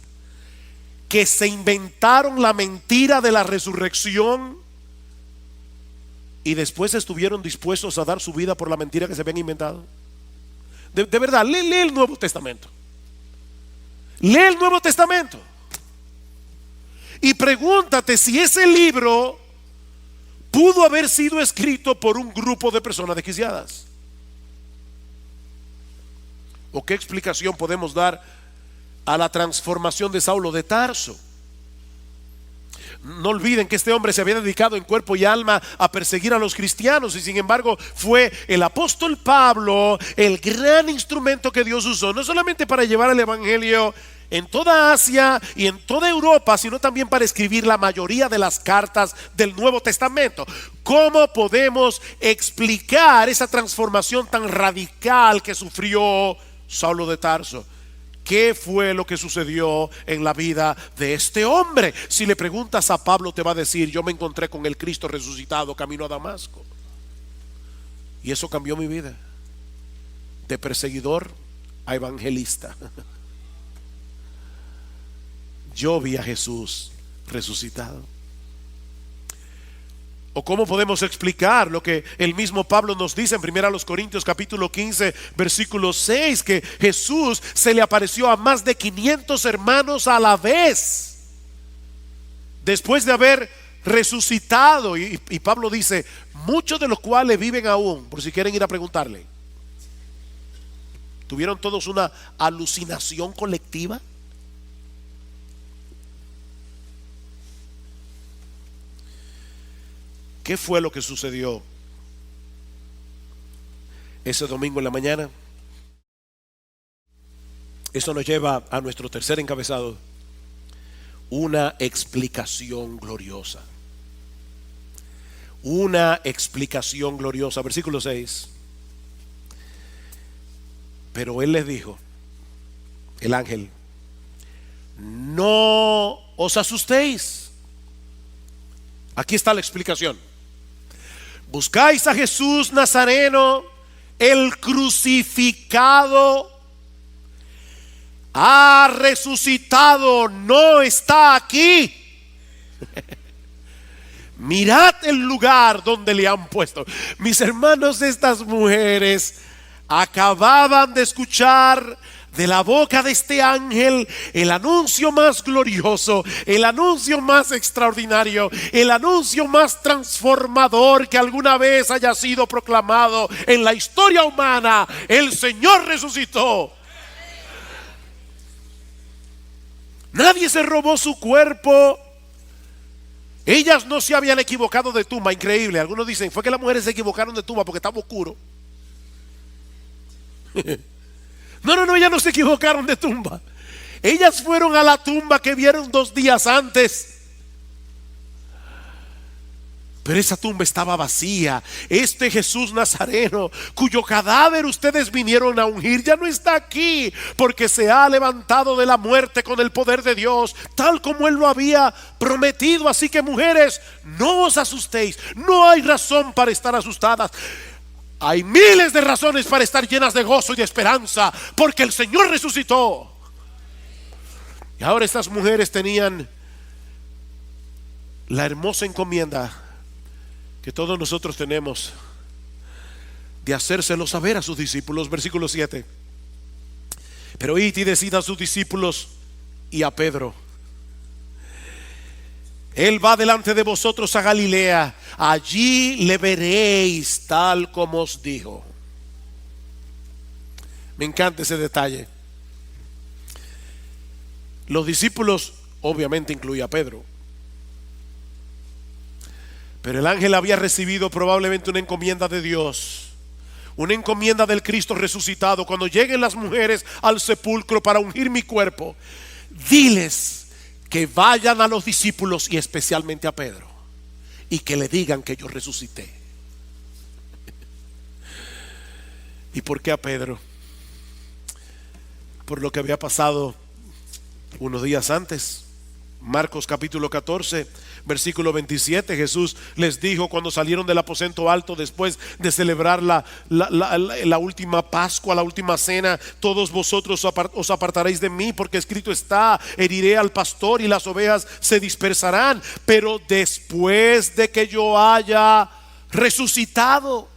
que se inventaron la mentira de la resurrección y después estuvieron dispuestos a dar su vida por la mentira que se habían inventado? De verdad, lee el Nuevo Testamento. Lee el Nuevo Testamento y pregúntate si ese libro pudo haber sido escrito por un grupo de personas desquiciadas. ¿O qué explicación podemos dar a la transformación de Saulo de Tarso? No olviden que este hombre se había dedicado en cuerpo y alma a perseguir a los cristianos, y sin embargo fue el apóstol Pablo el gran instrumento que Dios usó, no solamente para llevar el evangelio en toda Asia y en toda Europa, sino también para escribir la mayoría de las cartas del Nuevo Testamento. ¿Cómo podemos explicar esa transformación tan radical que sufrió Saulo de Tarso? ¿Qué fue lo que sucedió en la vida de este hombre? Si le preguntas a Pablo, te va a decir: yo me encontré con el Cristo resucitado camino a Damasco, y eso cambió mi vida. de perseguidor a evangelista. Yo vi a Jesús resucitado. ¿O cómo podemos explicar lo que el mismo Pablo nos dice en 1 Corintios capítulo 15 versículo 6? Que Jesús se le apareció a más de 500 hermanos a la vez, después de haber resucitado. Y Pablo dice, muchos de los cuales viven aún, por si quieren ir a preguntarle. ¿Tuvieron todos una alucinación colectiva? ¿Qué fue lo que sucedió ese domingo en la mañana? Eso nos lleva a nuestro tercer encabezado: una explicación gloriosa. Una explicación gloriosa. Versículo 6. Pero él les dijo, el ángel, no os asustéis. Aquí está la explicación. Buscáis a Jesús Nazareno, el crucificado. Ha resucitado, no está aquí. Mirad el lugar donde le han puesto. Mis hermanos, estas mujeres acababan de escuchar de la boca de este ángel el anuncio más glorioso, el anuncio más extraordinario, el anuncio más transformador que alguna vez haya sido proclamado en la historia humana. El Señor resucitó. Nadie se robó su cuerpo. Ellas no se habían equivocado de tumba. Increíble. Algunos dicen, fue que las mujeres se equivocaron de tumba porque estaba oscuro. No, ellas no se equivocaron de tumba. Ellas fueron a la tumba que vieron 2 días antes. Pero esa tumba estaba vacía. Este Jesús Nazareno, cuyo cadáver ustedes vinieron a ungir, ya no está aquí, porque se ha levantado de la muerte con el poder de Dios, tal como Él lo había prometido. Así que, mujeres, no os asustéis. No hay razón para estar asustadas. Hay miles de razones para estar llenas de gozo y de esperanza, porque el Señor resucitó. Y ahora estas mujeres tenían la hermosa encomienda que todos nosotros tenemos de hacérselo saber a sus discípulos. Versículo 7. Pero id y decid a sus discípulos y a Pedro: Él va delante de vosotros a Galilea, allí le veréis tal como os dijo. Me encanta ese detalle. Los discípulos obviamente incluía a Pedro, pero el ángel había recibido probablemente una encomienda de Dios, una encomienda del Cristo resucitado. Cuando lleguen las mujeres al sepulcro para ungir mi cuerpo, diles que vayan a los discípulos y especialmente a Pedro, y que le digan que yo resucité. ¿Y por qué a Pedro? Por lo que había pasado unos días antes. Marcos capítulo 14 versículo 27. Jesús les dijo cuando salieron del aposento alto después de celebrar la última Pascua, la última cena: todos vosotros os apartaréis de mí, porque escrito está, heriré al pastor y las ovejas se dispersarán. Pero después de que yo haya resucitado,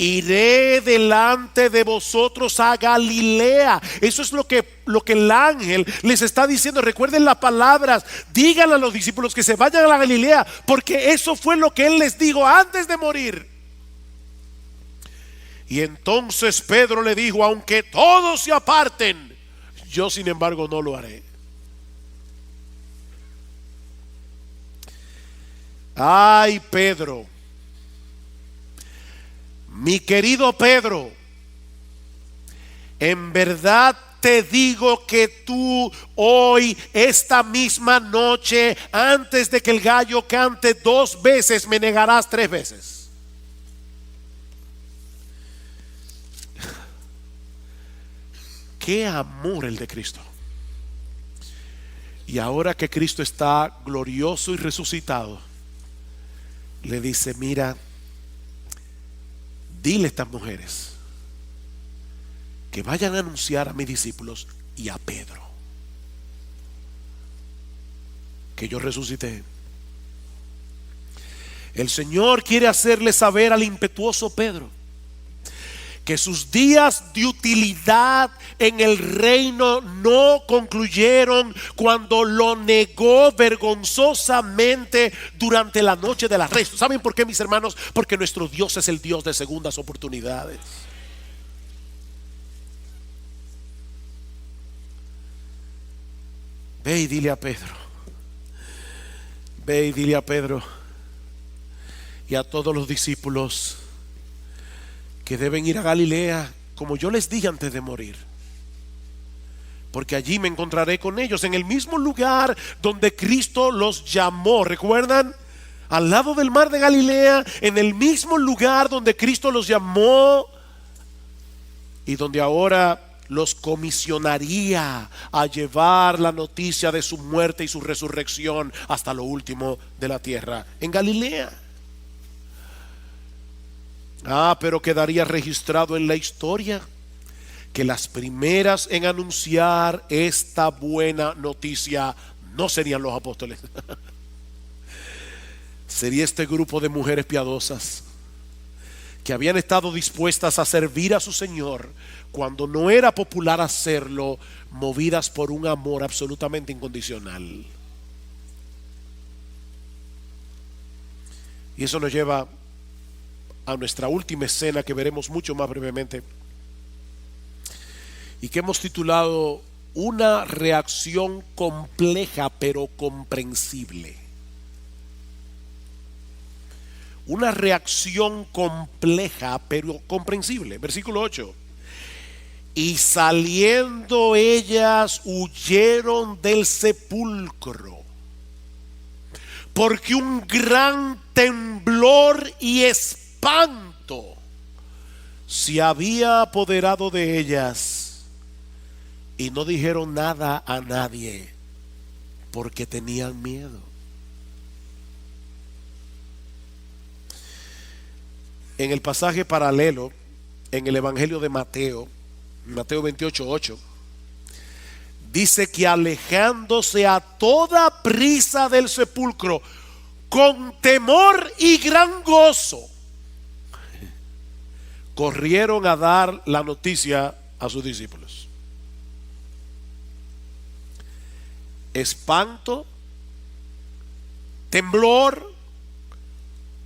iré delante de vosotros a Galilea. Eso es lo que el ángel les está diciendo. Recuerden las palabras: díganle a los discípulos que se vayan a la Galilea, porque eso fue lo que él les dijo antes de morir. Y entonces Pedro le dijo: aunque todos se aparten, yo sin embargo no lo haré. Ay, Pedro, mi querido Pedro, en verdad te digo que tú hoy, esta misma noche, antes de que el gallo cante 2 veces, me negarás 3 veces. Qué amor el de Cristo. Y ahora que Cristo está glorioso y resucitado, le dice: mira, dile a estas mujeres que vayan a anunciar a mis discípulos y a Pedro que yo resucité. El Señor quiere hacerle saber al impetuoso Pedro que sus días de utilidad en el reino no concluyeron cuando lo negó vergonzosamente durante la noche del arresto. ¿Saben por qué, mis hermanos? Porque nuestro Dios es el Dios de segundas oportunidades. Ve y dile a Pedro, ve y dile a Pedro y a todos los discípulos que deben ir a Galilea, como yo les dije antes de morir, porque allí me encontraré con ellos en el mismo lugar donde Cristo los llamó. ¿Recuerdan? Al lado del mar de Galilea, en el mismo lugar donde Cristo los llamó y donde ahora los comisionaría a llevar la noticia de su muerte y su resurrección hasta lo último de la tierra, en Galilea. Pero quedaría registrado en la historia que las primeras en anunciar esta buena noticia no serían los apóstoles. Sería este grupo de mujeres piadosas que habían estado dispuestas a servir a su Señor cuando no era popular hacerlo, movidas por un amor absolutamente incondicional. Y eso nos lleva a nuestra última escena, que veremos mucho más brevemente y que hemos titulado Una reacción compleja pero comprensible. Una reacción compleja pero comprensible. Versículo 8. Y saliendo ellas huyeron del sepulcro, porque un gran temblor y espanto se había apoderado de ellas, y no dijeron nada a nadie porque tenían miedo. En el pasaje paralelo, en el Evangelio de Mateo, Mateo 28:8, dice que alejándose a toda prisa del sepulcro, con temor y gran gozo, corrieron a dar la noticia a sus discípulos. Espanto, temblor,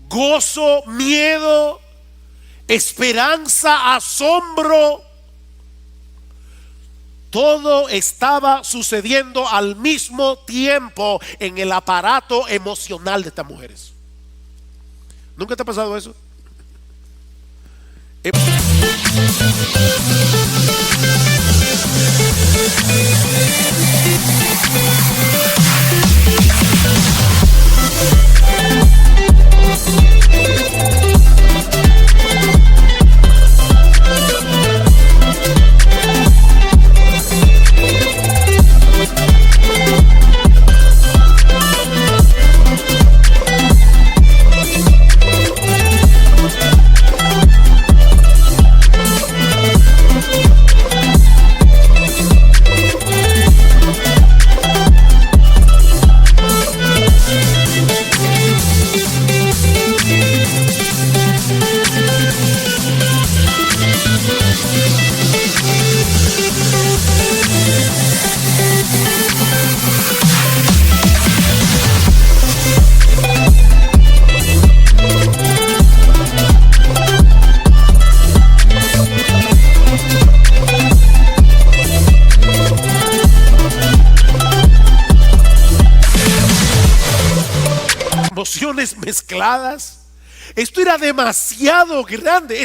gozo, miedo, esperanza, asombro. Todo estaba sucediendo al mismo tiempo en el aparato emocional de estas mujeres. ¿Nunca te ha pasado eso? Emociones mezcladas. Esto era demasiado grande,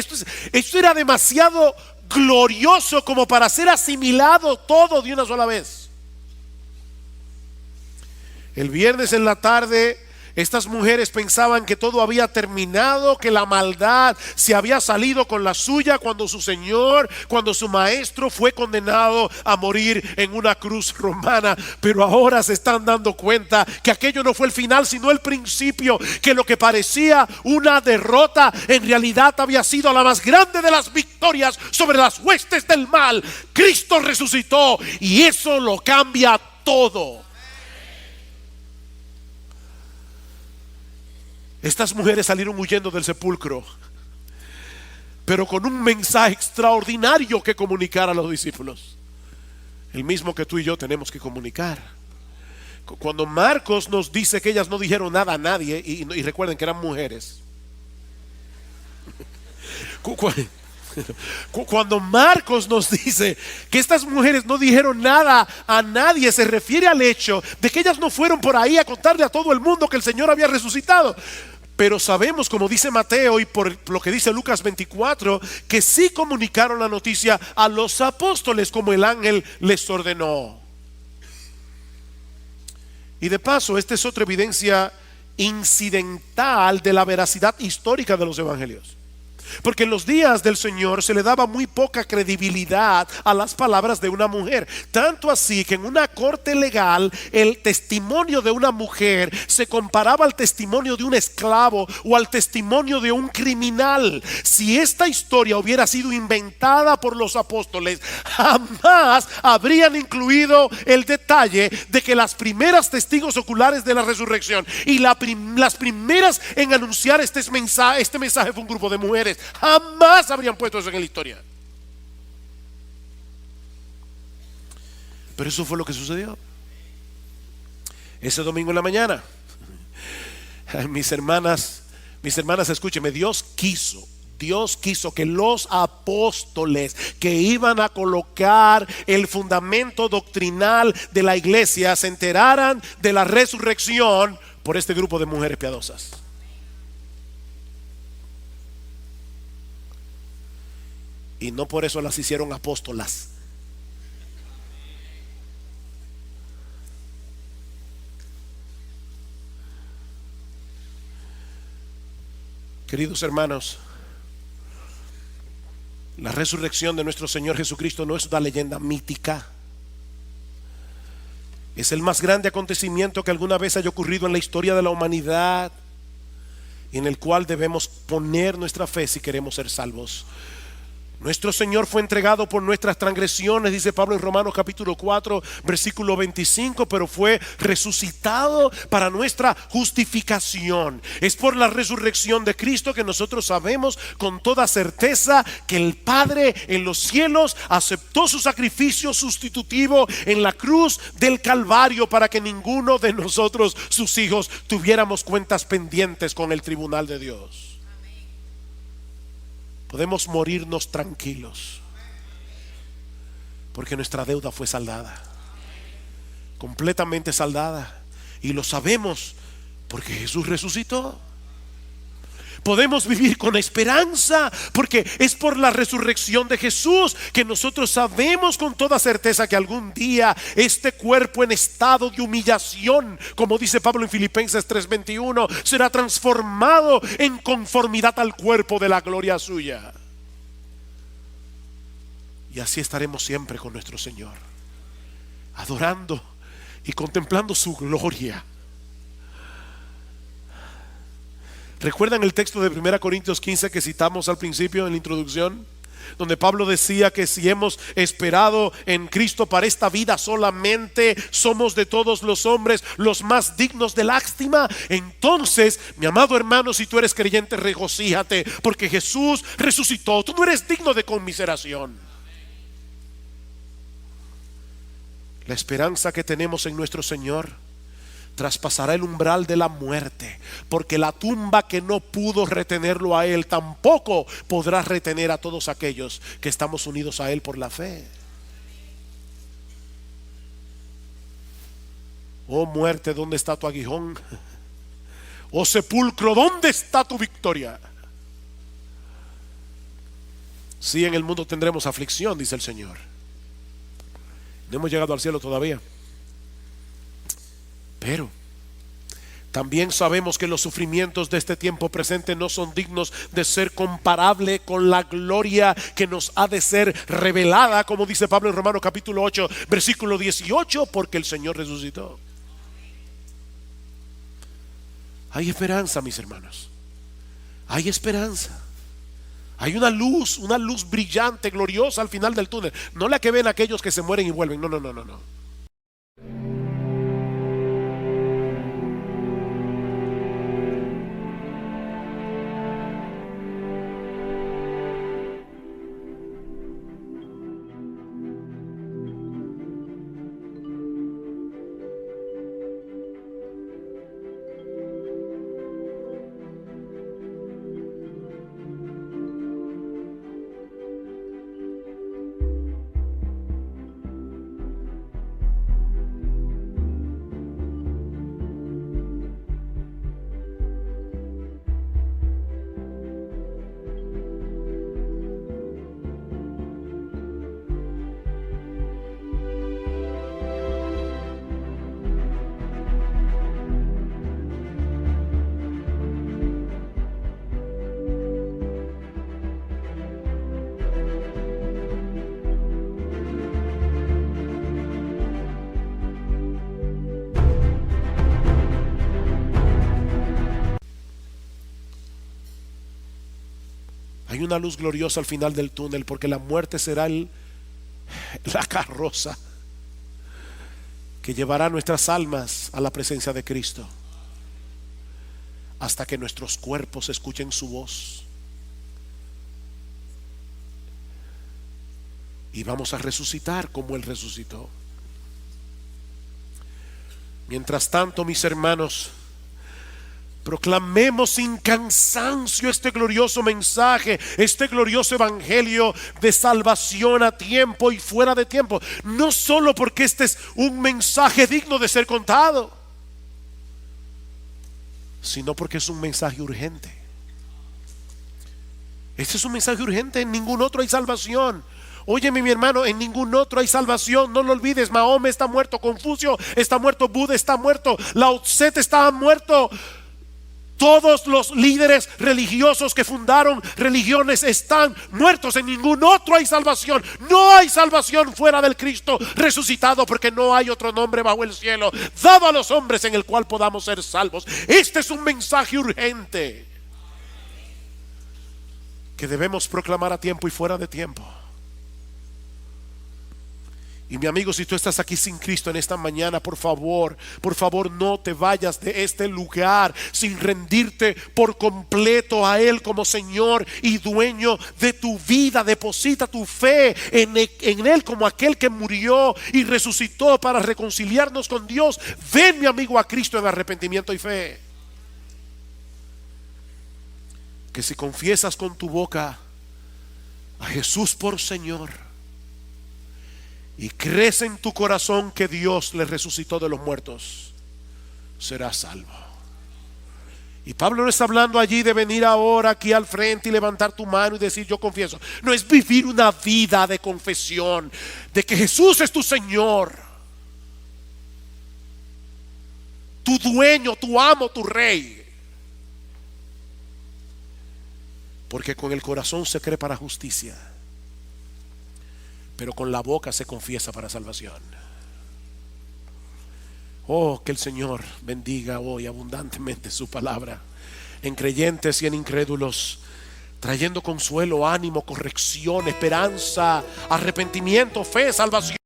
esto era demasiado glorioso como para ser asimilado todo de una sola vez. El viernes en la tarde Estas mujeres pensaban que todo había terminado, que la maldad se había salido con la suya cuando su Señor, cuando su Maestro fue condenado a morir en una cruz romana. Pero ahora se están dando cuenta que aquello no fue el final, sino el principio, que lo que parecía una derrota en realidad había sido la más grande de las victorias sobre las huestes del mal. Cristo resucitó y eso lo cambia todo. Estas mujeres salieron huyendo del sepulcro, pero con un mensaje extraordinario que comunicar a los discípulos, el mismo que tú y yo tenemos que comunicar. Cuando Marcos nos dice que ellas no dijeron nada a nadie, y recuerden que eran mujeres. Cuando Marcos nos dice que estas mujeres no dijeron nada a nadie, se refiere al hecho de que ellas no fueron por ahí a contarle a todo el mundo que el Señor había resucitado. Pero sabemos, como dice Mateo y por lo que dice Lucas 24, que sí comunicaron la noticia a los apóstoles como el ángel les ordenó. Y de paso, esta es otra evidencia incidental de la veracidad histórica de los evangelios. Porque en los días del Señor se le daba muy poca credibilidad a las palabras de una mujer. Tanto así que en una corte legal el testimonio de una mujer se comparaba al testimonio de un esclavo o al testimonio de un criminal. Si esta historia hubiera sido inventada por los apóstoles, jamás habrían incluido el detalle de que las primeras testigos oculares de la resurrección y las primeras en anunciar este mensaje fue un grupo de mujeres. Jamás habrían puesto eso en la historia. Pero eso fue lo que sucedió ese domingo en la mañana. Mis hermanas, escúchenme. Dios quiso que los apóstoles que iban a colocar el fundamento doctrinal de la iglesia se enteraran de la resurrección por este grupo de mujeres piadosas. Y no por eso las hicieron apóstolas. Queridos hermanos, la resurrección de nuestro Señor Jesucristo no es una leyenda mítica. Es el más grande acontecimiento que alguna vez haya ocurrido en la historia de la humanidad, y en el cual debemos poner nuestra fe si queremos ser salvos. Nuestro Señor fue entregado por nuestras transgresiones, dice Pablo en Romanos capítulo 4 versículo 25, pero fue resucitado para nuestra justificación. Es por la resurrección de Cristo que nosotros sabemos con toda certeza que el Padre en los cielos aceptó su sacrificio sustitutivo en la cruz del Calvario para que ninguno de nosotros, sus hijos, tuviéramos cuentas pendientes con el tribunal de Dios. Podemos morirnos tranquilos porque nuestra deuda fue saldada, completamente saldada, y lo sabemos porque Jesús resucitó. Podemos vivir con esperanza porque es por la resurrección de Jesús que nosotros sabemos con toda certeza que algún día este cuerpo en estado de humillación, como dice Pablo en Filipenses 3:21, será transformado en conformidad al cuerpo de la gloria suya. Y así estaremos siempre con nuestro Señor, adorando y contemplando su gloria. ¿Recuerdan el texto de 1 Corintios 15 que citamos al principio en la introducción? Donde Pablo decía que si hemos esperado en Cristo para esta vida solamente, somos de todos los hombres los más dignos de lástima. Entonces, mi amado hermano, si tú eres creyente, regocíjate porque Jesús resucitó. Tú no eres digno de conmiseración. La esperanza que tenemos en nuestro Señor traspasará el umbral de la muerte, porque la tumba que no pudo retenerlo a Él tampoco podrá retener a todos aquellos que estamos unidos a Él por la fe. Oh muerte, ¿dónde está tu aguijón? Oh sepulcro, ¿dónde está tu victoria? Sí, en el mundo tendremos aflicción, dice el Señor. No hemos llegado al cielo todavía. Pero También sabemos que los sufrimientos de este tiempo presente no son dignos de ser comparable con la gloria que nos ha de ser revelada, como dice Pablo en Romanos capítulo 8, versículo 18, porque el Señor resucitó. Hay esperanza, mis hermanos. Hay esperanza. Hay una luz brillante, gloriosa al final del túnel. No la que ven aquellos que se mueren y vuelven. No, no, no, no, no. Hay una luz gloriosa al final del túnel, porque la muerte será la carroza que llevará nuestras almas a la presencia de Cristo, hasta que nuestros cuerpos escuchen su voz. Y vamos a resucitar como Él resucitó. Mientras tanto, mis hermanos, proclamemos sin cansancio este glorioso mensaje, este glorioso evangelio de salvación a tiempo y fuera de tiempo. No solo porque este es un mensaje digno de ser contado, sino porque es un mensaje urgente. Este es un mensaje urgente. En ningún otro hay salvación. Óyeme, mi hermano, en ningún otro hay salvación. No lo olvides. Mahoma está muerto, Confucio está muerto, Buda está muerto, Lao Tse estaba muerto. Todos los líderes religiosos que fundaron religiones están muertos. En ningún otro hay salvación. No hay salvación fuera del Cristo resucitado, porque no hay otro nombre bajo el cielo dado a los hombres en el cual podamos ser salvos. Este es un mensaje urgente que debemos proclamar a tiempo y fuera de tiempo. Y mi amigo, si tú estás aquí sin Cristo en esta mañana, por favor no te vayas de este lugar sin rendirte por completo a Él como Señor y dueño de tu vida. Deposita tu fe en Él como aquel que murió y resucitó para reconciliarnos con Dios. Ven, mi amigo, a Cristo en arrepentimiento y fe. Que si confiesas con tu boca a Jesús por Señor y crees en tu corazón que Dios le resucitó de los muertos, serás salvo. Y Pablo no está hablando allí de venir ahora aquí al frente y levantar tu mano y decir yo confieso. No, es vivir una vida de confesión de que Jesús es tu Señor, tu dueño, tu amo, tu rey. Porque con el corazón se cree para justicia, pero con la boca se confiesa para salvación. Oh, que el Señor bendiga hoy abundantemente su palabra en creyentes y en incrédulos, trayendo consuelo, ánimo, corrección, esperanza, arrepentimiento, fe, salvación.